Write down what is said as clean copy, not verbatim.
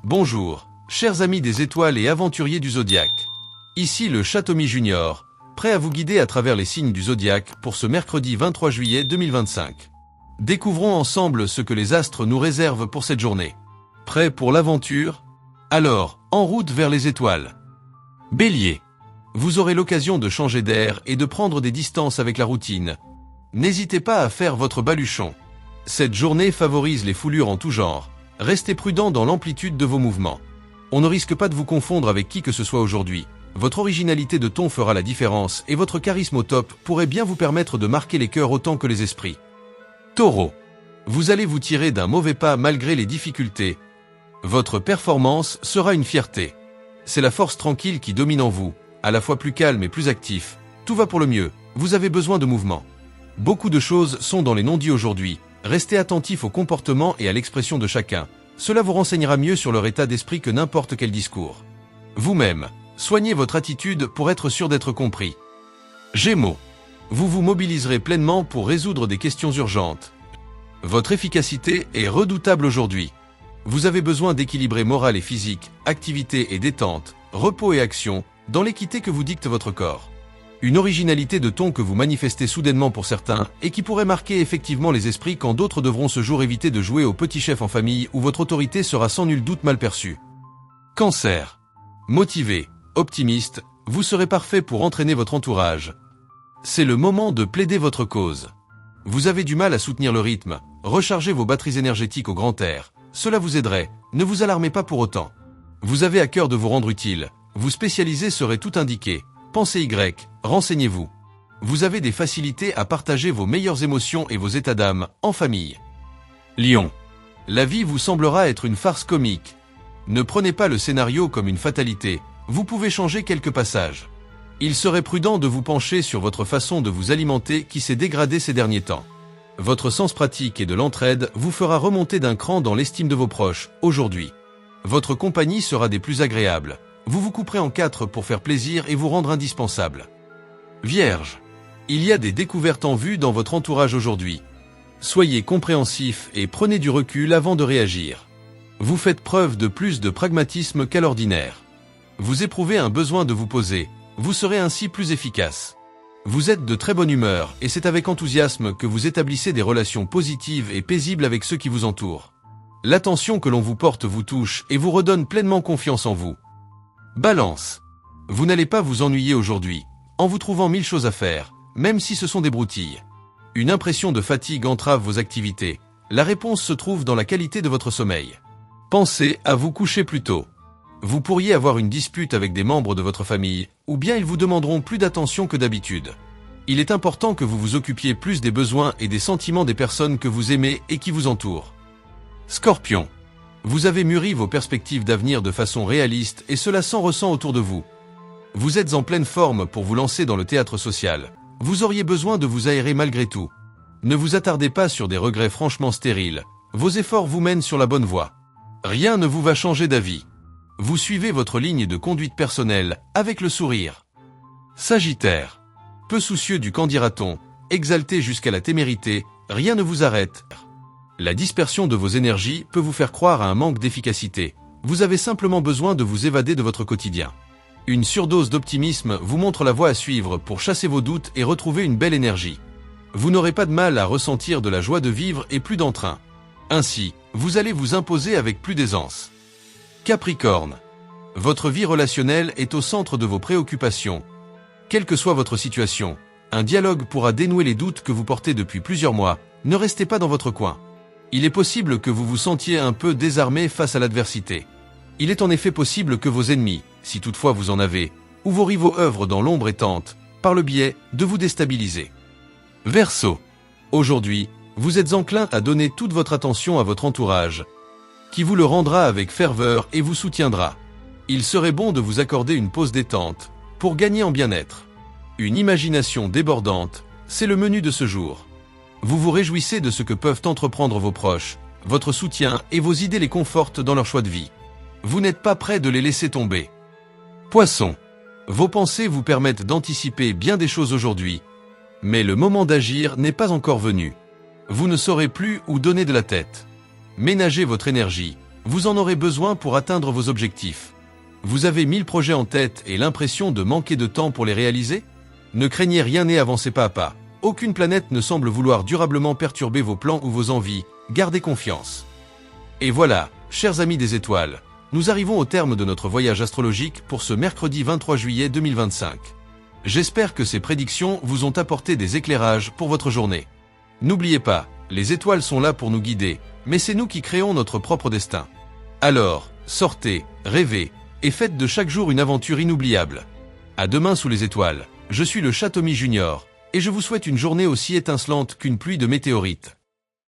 Bonjour, chers amis des étoiles et aventuriers du zodiaque. Ici le Chatomi Junior, prêt à vous guider à travers les signes du zodiaque pour ce mercredi 23 juillet 2025. Découvrons ensemble ce que les astres nous réservent pour cette journée. Prêt pour l'aventure? Alors, en route vers les étoiles. Bélier. Vous aurez l'occasion de changer d'air et de prendre des distances avec la routine. N'hésitez pas à faire votre baluchon. Cette journée favorise les foulures en tout genre. Restez prudent dans l'amplitude de vos mouvements. On ne risque pas de vous confondre avec qui que ce soit aujourd'hui. Votre originalité de ton fera la différence et votre charisme au top pourrait bien vous permettre de marquer les cœurs autant que les esprits. Taureau. Vous allez vous tirer d'un mauvais pas malgré les difficultés. Votre performance sera une fierté. C'est la force tranquille qui domine en vous, à la fois plus calme et plus actif. Tout va pour le mieux, vous avez besoin de mouvement. Beaucoup de choses sont dans les non-dits aujourd'hui. Restez attentif au comportement et à l'expression de chacun. Cela vous renseignera mieux sur leur état d'esprit que n'importe quel discours. Vous-même, soignez votre attitude pour être sûr d'être compris. Gémeaux. Vous vous mobiliserez pleinement pour résoudre des questions urgentes. Votre efficacité est redoutable aujourd'hui. Vous avez besoin d'équilibrer moral et physique, activité et détente, repos et action, dans l'équité que vous dicte votre corps. Une originalité de ton que vous manifestez soudainement pour certains et qui pourrait marquer effectivement les esprits quand d'autres devront ce jour éviter de jouer au petit chef en famille où votre autorité sera sans nul doute mal perçue. Cancer. Motivé, optimiste, vous serez parfait pour entraîner votre entourage. C'est le moment de plaider votre cause. Vous avez du mal à soutenir le rythme, rechargez vos batteries énergétiques au grand air. Cela vous aiderait, ne vous alarmez pas pour autant. Vous avez à cœur de vous rendre utile, vous spécialiser serait tout indiqué. Pensez Y, renseignez-vous. Vous avez des facilités à partager vos meilleures émotions et vos états d'âme, en famille. Lion. La vie vous semblera être une farce comique. Ne prenez pas le scénario comme une fatalité, vous pouvez changer quelques passages. Il serait prudent de vous pencher sur votre façon de vous alimenter qui s'est dégradée ces derniers temps. Votre sens pratique et de l'entraide vous fera remonter d'un cran dans l'estime de vos proches, aujourd'hui. Votre compagnie sera des plus agréables. Vous vous couperez en quatre pour faire plaisir et vous rendre indispensable. Vierge. Il y a des découvertes en vue dans votre entourage aujourd'hui. Soyez compréhensif et prenez du recul avant de réagir. Vous faites preuve de plus de pragmatisme qu'à l'ordinaire. Vous éprouvez un besoin de vous poser, vous serez ainsi plus efficace. Vous êtes de très bonne humeur et c'est avec enthousiasme que vous établissez des relations positives et paisibles avec ceux qui vous entourent. L'attention que l'on vous porte vous touche et vous redonne pleinement confiance en vous. Balance. Vous n'allez pas vous ennuyer aujourd'hui, en vous trouvant 1000 choses à faire, même si ce sont des broutilles. Une impression de fatigue entrave vos activités. La réponse se trouve dans la qualité de votre sommeil. Pensez à vous coucher plus tôt. Vous pourriez avoir une dispute avec des membres de votre famille, ou bien ils vous demanderont plus d'attention que d'habitude. Il est important que vous vous occupiez plus des besoins et des sentiments des personnes que vous aimez et qui vous entourent. Scorpion. Vous avez mûri vos perspectives d'avenir de façon réaliste et cela s'en ressent autour de vous. Vous êtes en pleine forme pour vous lancer dans le théâtre social. Vous auriez besoin de vous aérer malgré tout. Ne vous attardez pas sur des regrets franchement stériles. Vos efforts vous mènent sur la bonne voie. Rien ne vous va changer d'avis. Vous suivez votre ligne de conduite personnelle avec le sourire. Sagittaire. Peu soucieux du qu'en dira-t-on, exalté jusqu'à la témérité, rien ne vous arrête. La dispersion de vos énergies peut vous faire croire à un manque d'efficacité. Vous avez simplement besoin de vous évader de votre quotidien. Une surdose d'optimisme vous montre la voie à suivre pour chasser vos doutes et retrouver une belle énergie. Vous n'aurez pas de mal à ressentir de la joie de vivre et plus d'entrain. Ainsi, vous allez vous imposer avec plus d'aisance. Capricorne. Votre vie relationnelle est au centre de vos préoccupations. Quelle que soit votre situation, un dialogue pourra dénouer les doutes que vous portez depuis plusieurs mois. Ne restez pas dans votre coin. Il est possible que vous vous sentiez un peu désarmé face à l'adversité. Il est en effet possible que vos ennemis, si toutefois vous en avez, ou vos rivaux œuvrent dans l'ombre et tentent, par le biais, de vous déstabiliser. Verseau. Aujourd'hui, vous êtes enclin à donner toute votre attention à votre entourage, qui vous le rendra avec ferveur et vous soutiendra. Il serait bon de vous accorder une pause détente, pour gagner en bien-être. Une imagination débordante, c'est le menu de ce jour. Vous vous réjouissez de ce que peuvent entreprendre vos proches, votre soutien et vos idées les confortent dans leur choix de vie. Vous n'êtes pas prêt de les laisser tomber. Poisson. Vos pensées vous permettent d'anticiper bien des choses aujourd'hui, mais le moment d'agir n'est pas encore venu. Vous ne saurez plus où donner de la tête. Ménagez votre énergie, Vous en aurez besoin pour atteindre vos objectifs. Vous avez 1000 projets en tête et l'impression de manquer de temps pour les réaliser? Ne craignez rien et avancez pas à pas. Aucune planète ne semble vouloir durablement perturber vos plans ou vos envies. Gardez confiance. Et voilà, chers amis des étoiles, nous arrivons au terme de notre voyage astrologique pour ce mercredi 23 juillet 2025. J'espère que ces prédictions vous ont apporté des éclairages pour votre journée. N'oubliez pas, les étoiles sont là pour nous guider, mais c'est nous qui créons notre propre destin. Alors, sortez, rêvez, et faites de chaque jour une aventure inoubliable. À demain sous les étoiles, je suis le Chat Tommy Junior, et je vous souhaite une journée aussi étincelante qu'une pluie de météorites.